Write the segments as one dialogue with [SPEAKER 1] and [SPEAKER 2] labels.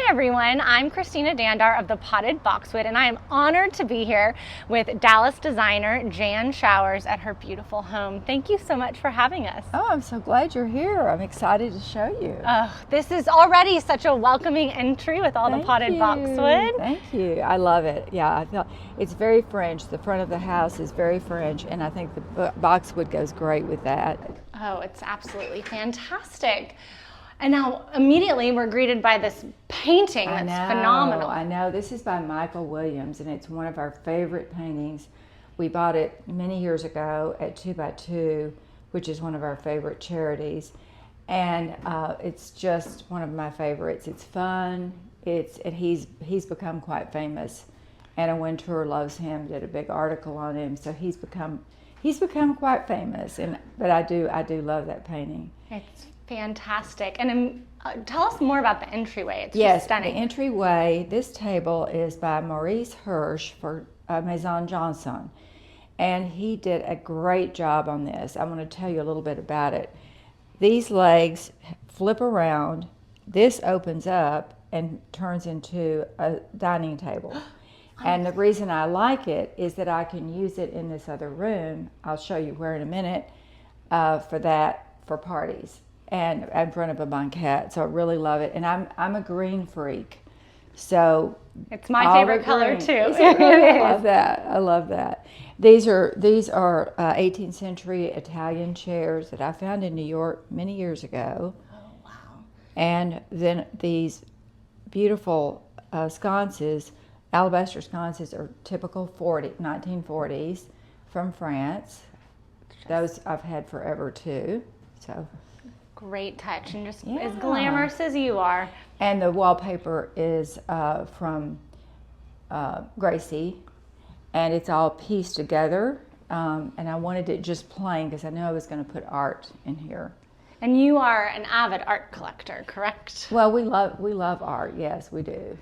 [SPEAKER 1] Hi everyone, I'm Christina Dandar of the Potted Boxwood, and I am honored to be here with Dallas designer Jan Showers at her beautiful home. Thank you so much for having us.
[SPEAKER 2] Oh, I'm so glad you're here. I'm excited to show you.
[SPEAKER 1] This is already such a welcoming entry with all the potted boxwood.
[SPEAKER 2] Thank you. I love it. Yeah, I feel it's very French. The front of the house is very French, and I think the boxwood goes great with that.
[SPEAKER 1] Oh, it's absolutely fantastic. And now immediately we're greeted by this painting that's phenomenal.
[SPEAKER 2] I know. This is by Michael Williams, and it's one of our favorite paintings. We bought it many years ago at 2x2, which is one of our favorite charities. And it's just one of my favorites. It's fun. And he's become quite famous. Anna Wintour loves him, did a big article on him, so he's become quite famous. But I do love that painting.
[SPEAKER 1] It's fantastic. And tell us more about the entryway. It's just stunning.
[SPEAKER 2] The entryway. This table is by Maurice Hirsch for Maison Johnson, and he did a great job on this. I want to tell you a little bit about it. These legs flip around. This opens up and turns into a dining table. And the reason I like it is that I can use it in this other room. I'll show you where in a minute for parties and in front of a banquette. So I really love it. And I'm a green freak, so
[SPEAKER 1] it's my favorite color too.
[SPEAKER 2] I love that. I love that. These are 18th century Italian chairs that I found in New York many years ago.
[SPEAKER 1] Oh wow!
[SPEAKER 2] And then these beautiful sconces. Alabaster sconces are typical 1940s from France. Those I've had forever too. So
[SPEAKER 1] great touch, and just as glamorous as you are.
[SPEAKER 2] And the wallpaper is from Gracie, and it's all pieced together. And I wanted it just plain because I knew I was going to put art in here.
[SPEAKER 1] And you are an avid art collector, correct?
[SPEAKER 2] Well, we love art. Yes, we do.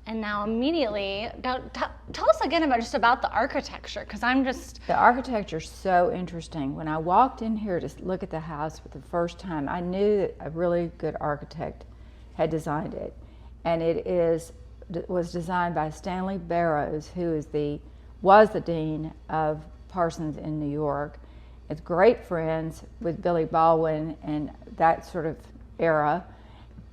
[SPEAKER 1] And now immediately, tell us again about the architecture, because
[SPEAKER 2] The architecture's so interesting. When I walked in here to look at the house for the first time, I knew that a really good architect had designed it. And it was designed by Stanley Barrows, who was the dean of Parsons in New York. It's great friends with Billy Baldwin and that sort of era.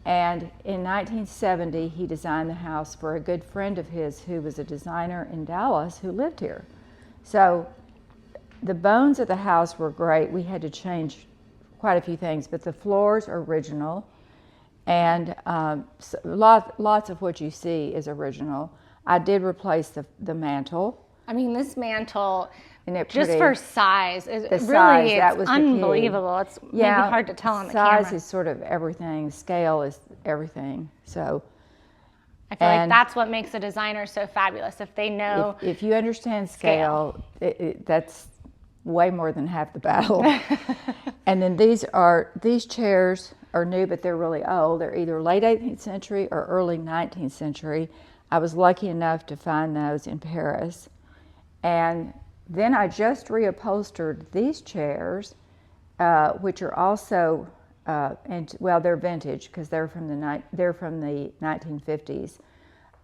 [SPEAKER 2] And in 1970, he designed the house for a good friend of his who was a designer in Dallas who lived here. So the bones of the house were great. We had to change quite a few things, but the floors are original. And lots of what you see is original. I did replace the mantle.
[SPEAKER 1] I mean, this mantle,
[SPEAKER 2] just
[SPEAKER 1] for size, it's unbelievable. It's maybe hard to tell on the camera.
[SPEAKER 2] Size is sort of everything. Scale is everything. So
[SPEAKER 1] I feel like that's what makes a designer so fabulous. If they know,
[SPEAKER 2] if you understand scale. That's way more than half the battle. And then these chairs are new, but they're really old. They're either late 18th century or early 19th century. I was lucky enough to find those in Paris. And then I just reupholstered these chairs, which are also, they're vintage because they're from the 1950s.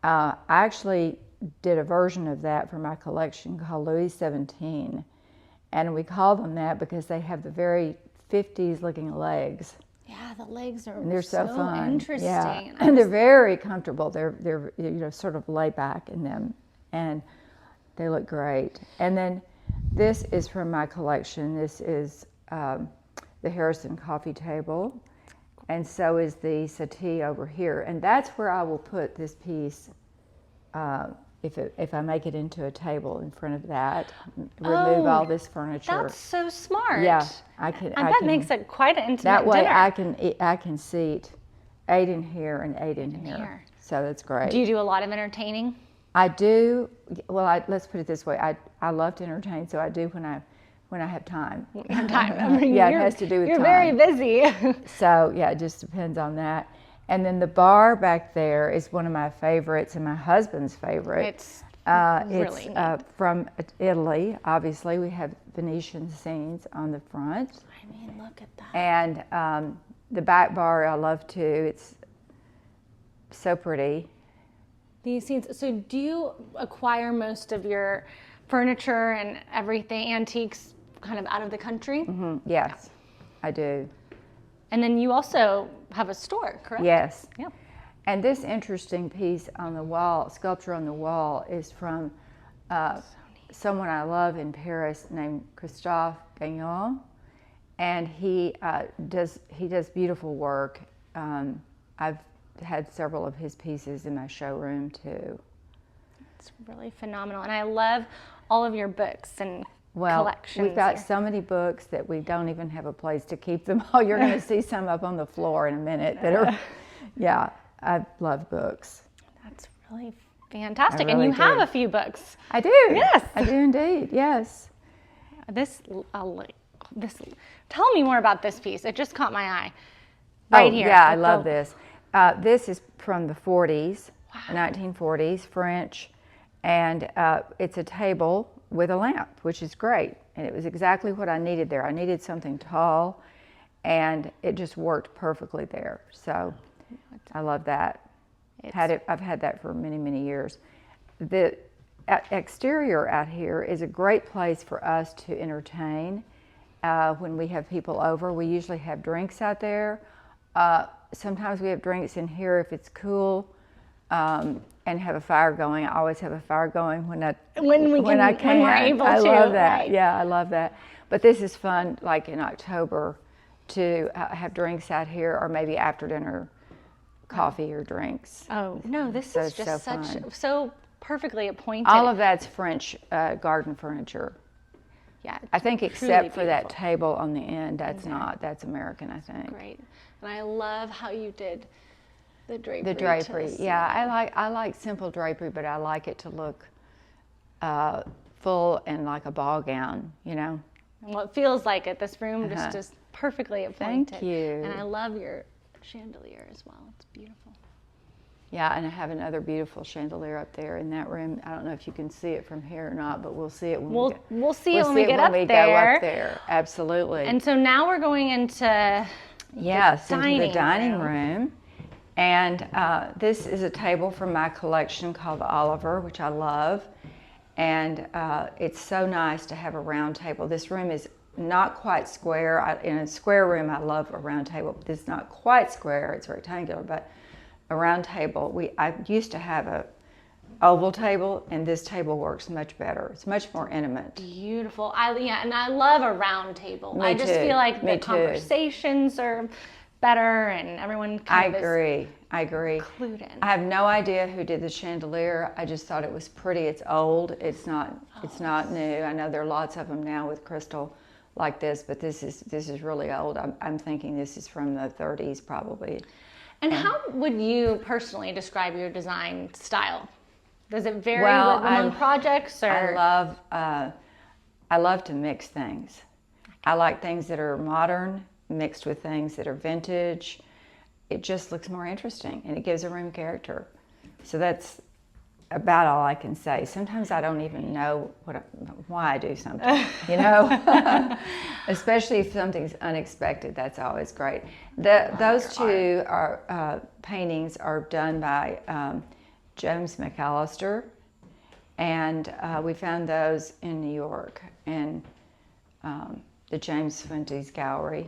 [SPEAKER 2] I actually did a version of that for my collection called Louis XVII, and we call them that because they have the very 50s looking legs.
[SPEAKER 1] Yeah, the legs are
[SPEAKER 2] they're so fun.
[SPEAKER 1] Interesting.
[SPEAKER 2] Yeah. And they're very comfortable. They're sort of lay back in them, and they look great. And then this is from my collection. This is the Harrison coffee table, and so is the settee over here. And that's where I will put this piece if I make it into a table in front of that. Remove all this furniture.
[SPEAKER 1] That's so smart.
[SPEAKER 2] Yeah, I can.
[SPEAKER 1] That makes it quite an intimate
[SPEAKER 2] That way
[SPEAKER 1] dinner.
[SPEAKER 2] I can seat 8 in here and 8 in here. So that's great.
[SPEAKER 1] Do you do a lot of entertaining?
[SPEAKER 2] I do. Well, let's put it this way. I love to entertain, so I do when I have time.
[SPEAKER 1] I mean,
[SPEAKER 2] it has to do with
[SPEAKER 1] time. You're very busy.
[SPEAKER 2] So yeah, it just depends on that. And then the bar back there is one of my favorites and my husband's favorite.
[SPEAKER 1] It's really
[SPEAKER 2] it's from Italy. Obviously, we have Venetian scenes on the front.
[SPEAKER 1] I mean, look at that.
[SPEAKER 2] And the back bar I love too. It's so pretty.
[SPEAKER 1] These scenes. So do you acquire most of your furniture and everything, antiques, kind of out of the country?
[SPEAKER 2] Yes, I do.
[SPEAKER 1] And then you also have a store, correct?
[SPEAKER 2] Yes.
[SPEAKER 1] Yeah.
[SPEAKER 2] And this interesting piece on the wall, sculpture on the wall, is from someone I love in Paris named Christophe Gagnon, and he does beautiful work. I've had several of his pieces in my showroom too.
[SPEAKER 1] It's really phenomenal, and I love all of your books and collections.
[SPEAKER 2] We've got so many books that we don't even have a place to keep them all. You're going to see some up on the floor in a minute that are, yeah, I love books.
[SPEAKER 1] That's really fantastic.
[SPEAKER 2] I really
[SPEAKER 1] and you have
[SPEAKER 2] do.
[SPEAKER 1] a few books.
[SPEAKER 2] I do.
[SPEAKER 1] Yes.
[SPEAKER 2] I do indeed, yes.
[SPEAKER 1] This, tell me more about this piece. It just caught my eye. Right here.
[SPEAKER 2] Yeah, I love this. This is from the 40s, 1940s, French, and it's a table with a lamp, which is great. And it was exactly what I needed there. I needed something tall, and it just worked perfectly there. So I love that. I've had that for many, many years. The exterior out here is a great place for us to entertain. When we have people over, we usually have drinks out there. Sometimes we have drinks in here if it's cool, and have a fire going. I always have a fire going when I can.
[SPEAKER 1] When we're able
[SPEAKER 2] I
[SPEAKER 1] to.
[SPEAKER 2] love that.
[SPEAKER 1] Right.
[SPEAKER 2] Yeah, I love that. But this is fun, like in October, to have drinks out here, or maybe after dinner coffee or drinks.
[SPEAKER 1] Oh no, this is just so perfectly appointed.
[SPEAKER 2] All of that's French garden furniture.
[SPEAKER 1] Yeah,
[SPEAKER 2] I think except for that
[SPEAKER 1] beautiful.
[SPEAKER 2] table on the end, that's not. That's American, I think.
[SPEAKER 1] Great, and I love how you did the drapery.
[SPEAKER 2] The drapery, yeah. I like simple drapery, but I like it to look full and like a ball gown, you know.
[SPEAKER 1] And what feels like it. This room just is perfectly appointed.
[SPEAKER 2] Thank you.
[SPEAKER 1] And I love your chandelier as well. It's beautiful.
[SPEAKER 2] Yeah, and I have another beautiful chandelier up there in that room. I don't know if you can see it from here or not, but we'll see it when
[SPEAKER 1] we'll see it when we get up there.
[SPEAKER 2] Go up there. Absolutely.
[SPEAKER 1] And so now we're going into
[SPEAKER 2] into the dining room. And this is a table from my collection called the Oliver, which I love. And it's so nice to have a round table. This room is not quite square. In a square room, I love a round table, but this is not quite square. It's rectangular, but a round table. I used to have a oval table, and this table works much better. It's much more intimate.
[SPEAKER 1] Beautiful. And I love a round table.
[SPEAKER 2] Me
[SPEAKER 1] I just
[SPEAKER 2] too.
[SPEAKER 1] feel like
[SPEAKER 2] Me
[SPEAKER 1] the
[SPEAKER 2] too.
[SPEAKER 1] conversations are better, and everyone kind of
[SPEAKER 2] I agree.
[SPEAKER 1] clued in.
[SPEAKER 2] I have no idea who did the chandelier. I just thought it was pretty. It's old. It's not new. I know there are lots of them now with crystal like this, but this is really old. I'm thinking this is from the 30s probably.
[SPEAKER 1] And how would you personally describe your design style? Does it vary among projects? Or?
[SPEAKER 2] I love to mix things. I like things that are modern mixed with things that are vintage. It just looks more interesting, and it gives a room character. So that's about all I can say. Sometimes I don't even know why I do something, you know? Especially if something's unexpected, that's always great. Those two paintings are done by James McAllister, and we found those in New York in the James Fuentes Gallery.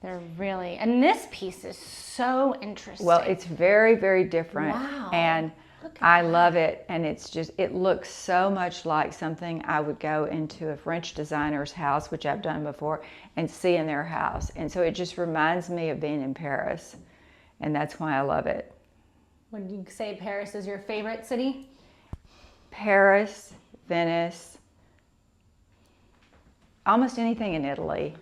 [SPEAKER 1] They're really, and this piece is so interesting.
[SPEAKER 2] Well, it's very, very different.
[SPEAKER 1] Wow.
[SPEAKER 2] And I love it, and it looks so much like something I would go into a French designer's house, which I've done before, and see in their house. And so it just reminds me of being in Paris, and that's why I love it.
[SPEAKER 1] Would you say Paris is your favorite city?
[SPEAKER 2] Paris, Venice, almost anything in Italy.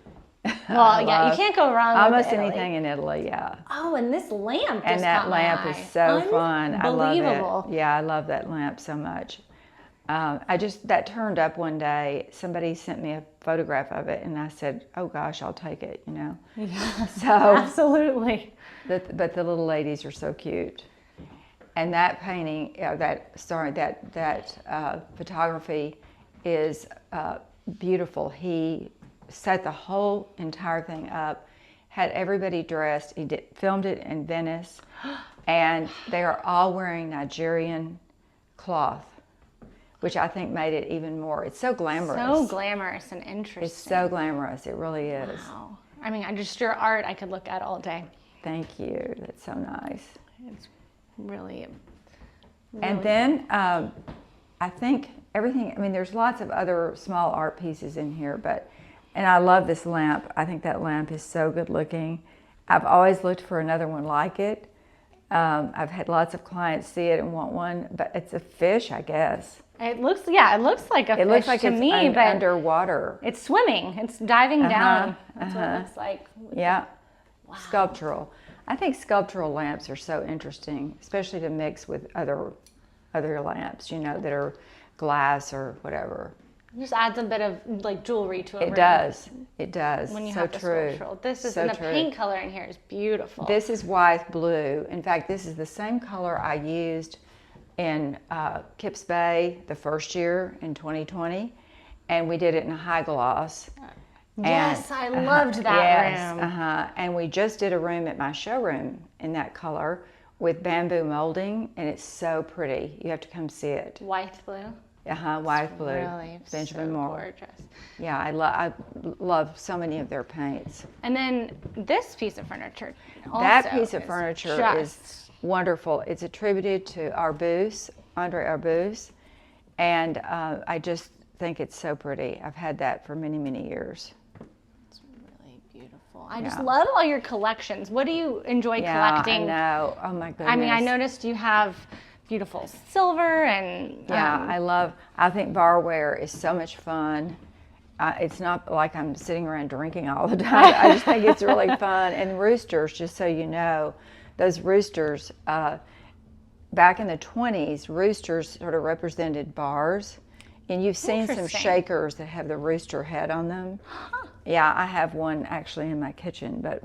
[SPEAKER 1] Well, yeah, you can't go wrong with
[SPEAKER 2] almost
[SPEAKER 1] Italy.
[SPEAKER 2] anything in Italy, yeah.
[SPEAKER 1] Oh, and this lamp just
[SPEAKER 2] And that
[SPEAKER 1] caught my
[SPEAKER 2] lamp
[SPEAKER 1] eye.
[SPEAKER 2] is so fun. I love
[SPEAKER 1] Unbelievable.
[SPEAKER 2] it. Yeah, I love that lamp so much. That turned up one day. Somebody sent me a photograph of it, and I said, "Oh gosh, I'll take it." You know.
[SPEAKER 1] Yeah,
[SPEAKER 2] So
[SPEAKER 1] absolutely.
[SPEAKER 2] but the little ladies are so cute. And that painting, that photography is beautiful. He set the whole entire thing up had everybody dressed. He filmed it in Venice, and they are all wearing Nigerian cloth, which I think made it even more. It's so glamorous.
[SPEAKER 1] So glamorous and interesting.
[SPEAKER 2] It's so glamorous. It really is.
[SPEAKER 1] Wow. I mean, just your art I could look at all day.
[SPEAKER 2] Thank you. That's so nice.
[SPEAKER 1] It's really.
[SPEAKER 2] And then I think everything, I mean, there's lots of other small art pieces in here, and I love this lamp. I think that lamp is so good looking. I've always looked for another one like it. I've had lots of clients see it and want one, but it's a fish, I guess.
[SPEAKER 1] It looks like a fish.
[SPEAKER 2] It looks like
[SPEAKER 1] to
[SPEAKER 2] it's
[SPEAKER 1] me, but
[SPEAKER 2] underwater.
[SPEAKER 1] it's swimming. It's diving down. That's what it looks like.
[SPEAKER 2] Yeah.
[SPEAKER 1] Wow.
[SPEAKER 2] Sculptural. I think sculptural lamps are so interesting, especially to mix with other lamps, you know, that are glass or whatever.
[SPEAKER 1] It just adds a bit of like jewelry to
[SPEAKER 2] it. Does. It does.
[SPEAKER 1] When you
[SPEAKER 2] so
[SPEAKER 1] have the
[SPEAKER 2] true.
[SPEAKER 1] sculptural. This is,
[SPEAKER 2] so
[SPEAKER 1] and the
[SPEAKER 2] true.
[SPEAKER 1] paint color in here is beautiful.
[SPEAKER 2] This is Wyeth blue. In fact, this is the same color I used in Kips Bay the first year in 2020, and we did it in a high gloss.
[SPEAKER 1] Yes, I loved that room.
[SPEAKER 2] And we just did a room at my showroom in that color with bamboo molding, and it's so pretty. You have to come see it.
[SPEAKER 1] Wyeth blue.
[SPEAKER 2] Wyeth blue.
[SPEAKER 1] Really,
[SPEAKER 2] Benjamin
[SPEAKER 1] so
[SPEAKER 2] Moore.
[SPEAKER 1] Gorgeous.
[SPEAKER 2] Yeah, I love so many of their paints.
[SPEAKER 1] And then this piece of furniture.
[SPEAKER 2] That piece of furniture is wonderful. It's attributed to Arbus, Andre Arbus, and I just think it's so pretty. I've had that for many, many years.
[SPEAKER 1] It's really beautiful. I just love all your collections. What do you enjoy collecting?
[SPEAKER 2] I know. Oh my goodness.
[SPEAKER 1] I mean, I noticed you have beautiful silver and
[SPEAKER 2] I think barware is so much fun. It's not like I'm sitting around drinking all the time. I just think it's really fun. And roosters, just so you know, those roosters, back in the 20s, roosters sort of represented bars. And you've seen some shakers that have the rooster head on them. Yeah, I have one actually in my kitchen. But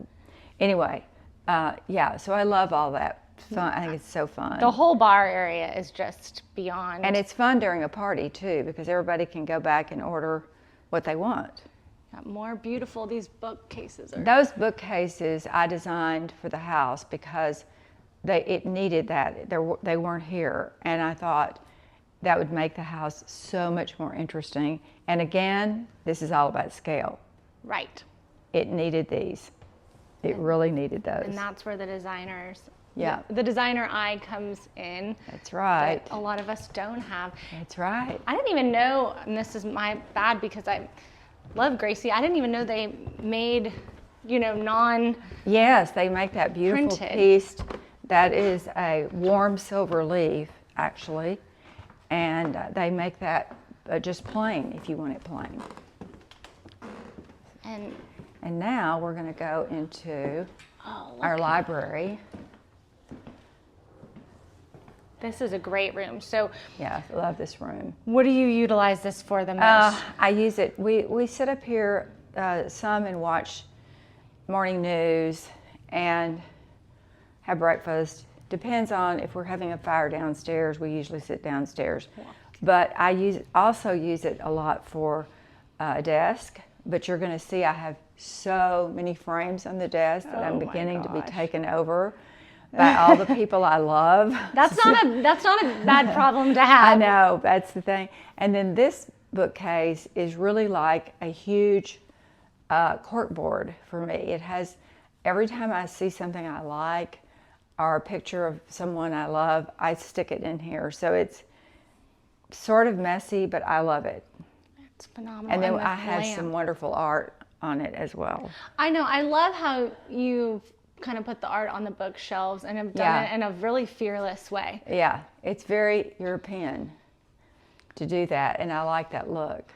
[SPEAKER 2] anyway, so I love all that. Fun. I think it's so fun.
[SPEAKER 1] The whole bar area is just beyond.
[SPEAKER 2] And it's fun during a party too, because everybody can go back and order what they want.
[SPEAKER 1] Got more beautiful, these bookcases are.
[SPEAKER 2] Those bookcases I designed for the house because it needed that. They weren't here, and I thought that would make the house so much more interesting. And again, this is all about scale.
[SPEAKER 1] Right.
[SPEAKER 2] It needed these. It really needed those.
[SPEAKER 1] And that's where the designers.
[SPEAKER 2] Yeah.
[SPEAKER 1] The designer eye comes in.
[SPEAKER 2] That's right.
[SPEAKER 1] That a lot of us don't have.
[SPEAKER 2] That's right.
[SPEAKER 1] I didn't even know, and this is my bad because I love Gracie, I didn't even know they made,
[SPEAKER 2] Yes, they make that beautiful
[SPEAKER 1] printed
[SPEAKER 2] piece. That is a warm silver leaf, actually. And they make that just plain, if you want it plain. And now we're going to go into our library.
[SPEAKER 1] This is a great room. So
[SPEAKER 2] yeah, I love this room.
[SPEAKER 1] What do you utilize this for the most?
[SPEAKER 2] I use it. We sit up here some and watch morning news and have breakfast. Depends on if we're having a fire downstairs. We usually sit downstairs. Yeah. But I also use it a lot for a desk. But you're going to see I have so many frames on the desk that I'm beginning to be taken over by all the people I love.
[SPEAKER 1] That's not a bad problem to have.
[SPEAKER 2] I know, that's the thing. And then this bookcase is really like a huge corkboard for me. It has, every time I see something I like or a picture of someone I love, I stick it in here. So it's sort of messy, but I love it.
[SPEAKER 1] It's phenomenal.
[SPEAKER 2] And then I have some wonderful art on it as well.
[SPEAKER 1] I know. I love how you've kind of put the art on the bookshelves and have done it in a really fearless way.
[SPEAKER 2] Yeah, it's very European to do that, and I like that look.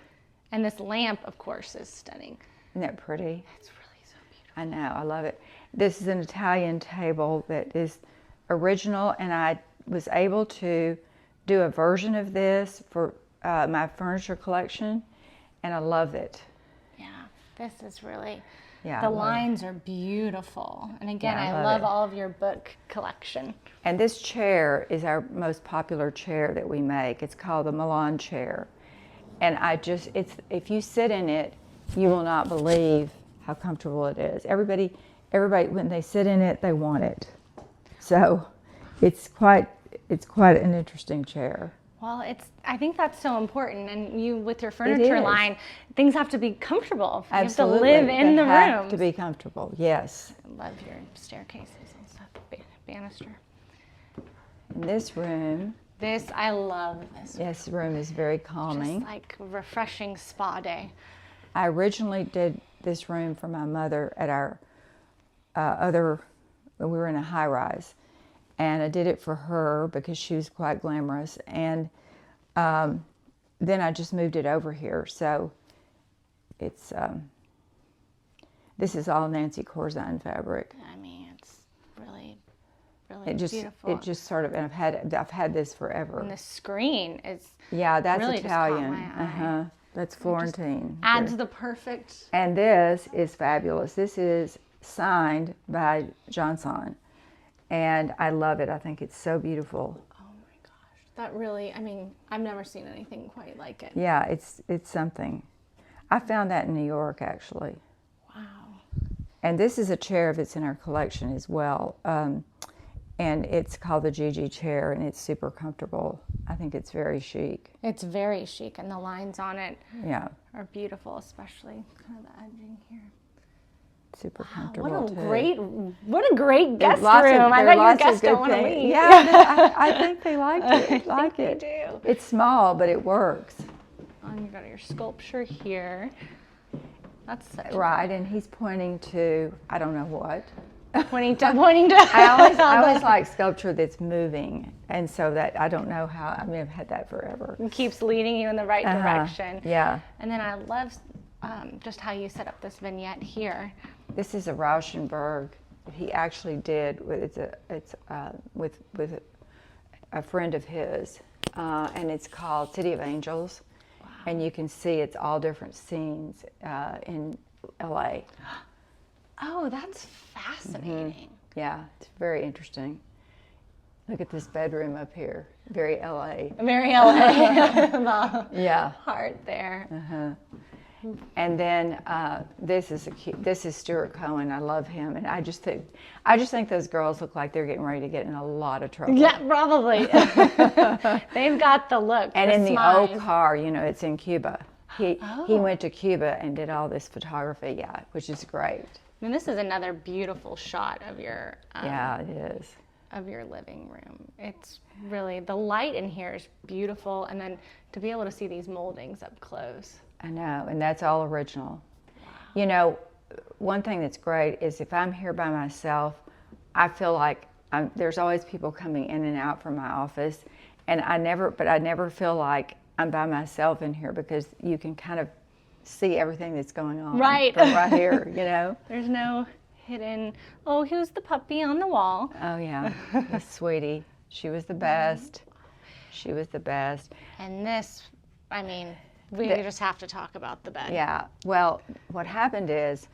[SPEAKER 1] And this lamp, of course, is stunning.
[SPEAKER 2] Isn't that pretty?
[SPEAKER 1] It's really so beautiful.
[SPEAKER 2] I know, I love it. This is an Italian table that is original, and I was able to do a version of this for my furniture collection, and I love it.
[SPEAKER 1] Yeah, this is really,
[SPEAKER 2] yeah,
[SPEAKER 1] the lines are beautiful. And again, I love all of your book collection.
[SPEAKER 2] And this chair is our most popular chair that we make. It's called the Milan chair. And if you sit in it, you will not believe how comfortable it is. Everybody everybody, when they sit in it, they want it. So it's quite an interesting chair.
[SPEAKER 1] Well, I think that's so important. And you, with your furniture line, things have to be comfortable.
[SPEAKER 2] Absolutely.
[SPEAKER 1] You have to live in the room.
[SPEAKER 2] They have to be comfortable, yes.
[SPEAKER 1] I love your staircases and stuff, banister.
[SPEAKER 2] In this room.
[SPEAKER 1] I love this.
[SPEAKER 2] This room is very calming.
[SPEAKER 1] Just like a refreshing spa day.
[SPEAKER 2] I originally did this room for my mother at our we were in a high rise. And I did it for her because she was quite glamorous. And then I just moved it over here. So it's, this is all Nancy Corzine fabric.
[SPEAKER 1] I mean, it's really, really beautiful.
[SPEAKER 2] It just sort of, and I've had this forever.
[SPEAKER 1] And the screen is
[SPEAKER 2] that's
[SPEAKER 1] really
[SPEAKER 2] Italian.
[SPEAKER 1] Just caught my eye.
[SPEAKER 2] That's Florentine.
[SPEAKER 1] Adds the perfect.
[SPEAKER 2] And this is fabulous. This is signed by Johnson. And I love it. I think it's so beautiful.
[SPEAKER 1] Oh my gosh. That really, I mean, I've never seen anything quite like it.
[SPEAKER 2] Yeah, it's something. I found that in New York, actually.
[SPEAKER 1] Wow.
[SPEAKER 2] And this is a chair that's in our collection as well. And it's called the Gigi chair, and it's super comfortable. I think it's very chic.
[SPEAKER 1] It's very chic, and the lines on it
[SPEAKER 2] are
[SPEAKER 1] beautiful, especially kind of the edging here.
[SPEAKER 2] Super comfortable.
[SPEAKER 1] What a great guest room! I bet your guests don't want to leave.
[SPEAKER 2] Yeah, I think they like it.
[SPEAKER 1] They do.
[SPEAKER 2] It's small, but it works.
[SPEAKER 1] And you got your sculpture here. That's such
[SPEAKER 2] right, and he's pointing to I don't know what.
[SPEAKER 1] Pointing to.
[SPEAKER 2] I always like sculpture that's moving, and so that I don't know how. I mean, I've had that forever.
[SPEAKER 1] It keeps leading you in the right direction.
[SPEAKER 2] Yeah.
[SPEAKER 1] And then I love just how you set up this vignette here.
[SPEAKER 2] This is a Rauschenberg. He actually did. It's with a friend of his, and it's called City of Angels. Wow. And you can see it's all different scenes in LA.
[SPEAKER 1] Oh, that's fascinating.
[SPEAKER 2] Mm-hmm. Yeah, it's very interesting. Look at this bedroom up here. Very LA.
[SPEAKER 1] Very LA.
[SPEAKER 2] Yeah.
[SPEAKER 1] Heart there.
[SPEAKER 2] Uh-huh. And then this is Stuart Cohen. I love him, and I just think those girls look like they're getting ready to get in a lot of trouble.
[SPEAKER 1] Yeah, probably. They've got the look.
[SPEAKER 2] And in
[SPEAKER 1] smile.
[SPEAKER 2] the old car, it's in Cuba. He went to Cuba and did all this photography, which is great.
[SPEAKER 1] And this is another beautiful shot of your.
[SPEAKER 2] It is.
[SPEAKER 1] Of your living room. It's really, the light in here is beautiful, and then to be able to see these moldings up close.
[SPEAKER 2] I know, and that's all original. Wow. One thing that's great is if I'm here by myself, I feel like there's always people coming in and out from my office, and I never feel like I'm by myself in here because you can kind of see everything that's going on from right here,
[SPEAKER 1] There's no hidden, who's the puppy on the wall?
[SPEAKER 2] Oh, yeah, the sweetie. She was the best. She was the best.
[SPEAKER 1] And this, I mean, we just have to talk about the bed.
[SPEAKER 2] Yeah. Well, what happened is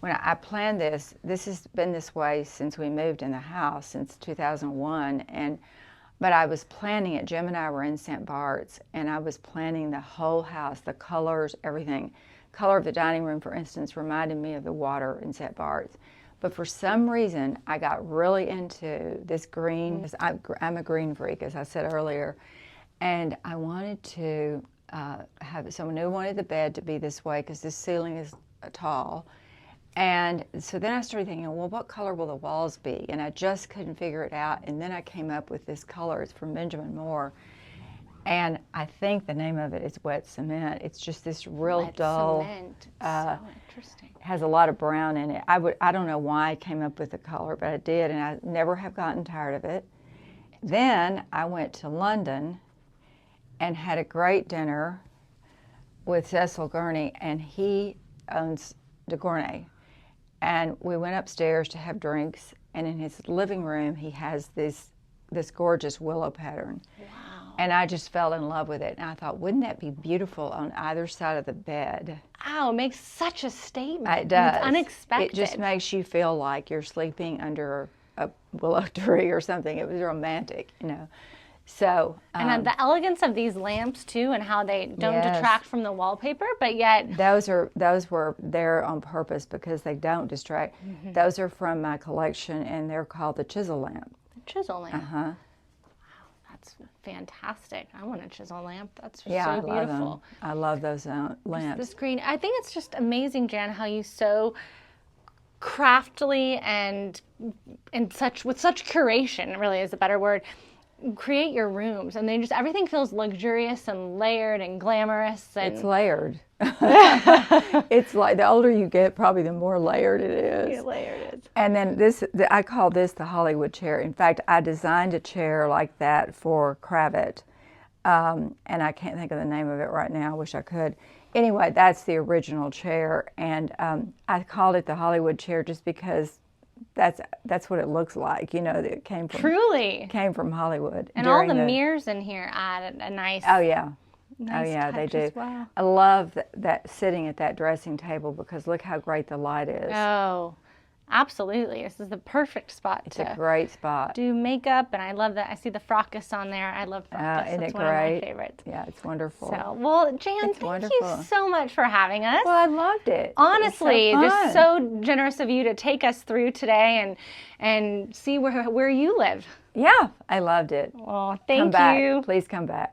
[SPEAKER 2] when I planned this has been this way since we moved in the house, since 2001. But I was planning it. Jim and I were in St. Bart's, and I was planning the whole house, the colors, everything. Color of the dining room, for instance, reminded me of the water in St. Bart's. But for some reason, I got really into this green. I'm a green freak, as I said earlier. And I wanted to have someone who wanted the bed to be this way because this ceiling is tall. And so then I started thinking, well, what color will the walls be? And I just couldn't figure it out. And then I came up with this color. It's from Benjamin Moore. And I think the name of it is Wet Cement. It's just this real dull.
[SPEAKER 1] Cement. So interesting.
[SPEAKER 2] Has a lot of brown in it. I don't know why I came up with the color, but I did, and I never have gotten tired of it. Then I went to London and had a great dinner with Cecil Gurney, and he owns De Gournay. And we went upstairs to have drinks, and in his living room he has this gorgeous willow pattern.
[SPEAKER 1] Wow.
[SPEAKER 2] And I just fell in love with it. And I thought, wouldn't that be beautiful on either side of the bed?
[SPEAKER 1] Ow, it makes such a statement.
[SPEAKER 2] It does.
[SPEAKER 1] It's unexpected.
[SPEAKER 2] It just makes you feel like you're sleeping under a willow tree or something. It was romantic, So
[SPEAKER 1] And then the elegance of these lamps too, and how they don't
[SPEAKER 2] Yes.
[SPEAKER 1] detract from the wallpaper, but yet
[SPEAKER 2] those were there on purpose because they don't distract. Those are from my collection, and they're called the chisel lamp.
[SPEAKER 1] chisel lamp.
[SPEAKER 2] Huh?
[SPEAKER 1] That's fantastic. I want a chisel lamp. That's just
[SPEAKER 2] Yeah,
[SPEAKER 1] so
[SPEAKER 2] I love them.
[SPEAKER 1] beautiful.
[SPEAKER 2] I love those lamps.
[SPEAKER 1] This green. I think it's just amazing, Jan, how you so craftily and with such curation, really is a better word, create your rooms, and they just everything feels luxurious and layered and glamorous. And
[SPEAKER 2] It's layered. It's like the older you get, probably the more layered it is.
[SPEAKER 1] layered it is.
[SPEAKER 2] And then I call this the Hollywood chair. In fact, I designed a chair like that for Cravat, and I can't think of the name of it right now. I wish I could. Anyway, that's the original chair, and I called it the Hollywood chair just because that's what it looks like. You know, that it came from Hollywood.
[SPEAKER 1] And all the mirrors in here add a nice.
[SPEAKER 2] Oh yeah.
[SPEAKER 1] Nice
[SPEAKER 2] oh yeah, they
[SPEAKER 1] touch
[SPEAKER 2] do.
[SPEAKER 1] as well.
[SPEAKER 2] I love that sitting at that dressing table because look how great the light is.
[SPEAKER 1] Oh, absolutely. This is the perfect spot
[SPEAKER 2] It's
[SPEAKER 1] to
[SPEAKER 2] a great spot.
[SPEAKER 1] do makeup, and I love that. I see the frockus on there. I love frockus.
[SPEAKER 2] Isn't
[SPEAKER 1] That's
[SPEAKER 2] it
[SPEAKER 1] one of my
[SPEAKER 2] great?
[SPEAKER 1] favorites.
[SPEAKER 2] Yeah, it's wonderful.
[SPEAKER 1] So, well, Jan,
[SPEAKER 2] It's
[SPEAKER 1] thank
[SPEAKER 2] wonderful.
[SPEAKER 1] you so much for having us.
[SPEAKER 2] Well, I loved it.
[SPEAKER 1] Honestly,
[SPEAKER 2] It was
[SPEAKER 1] just so generous of you to take us through today and see where you live.
[SPEAKER 2] Yeah, I loved it.
[SPEAKER 1] Well,
[SPEAKER 2] Come
[SPEAKER 1] thank
[SPEAKER 2] back.
[SPEAKER 1] you.
[SPEAKER 2] Please come back.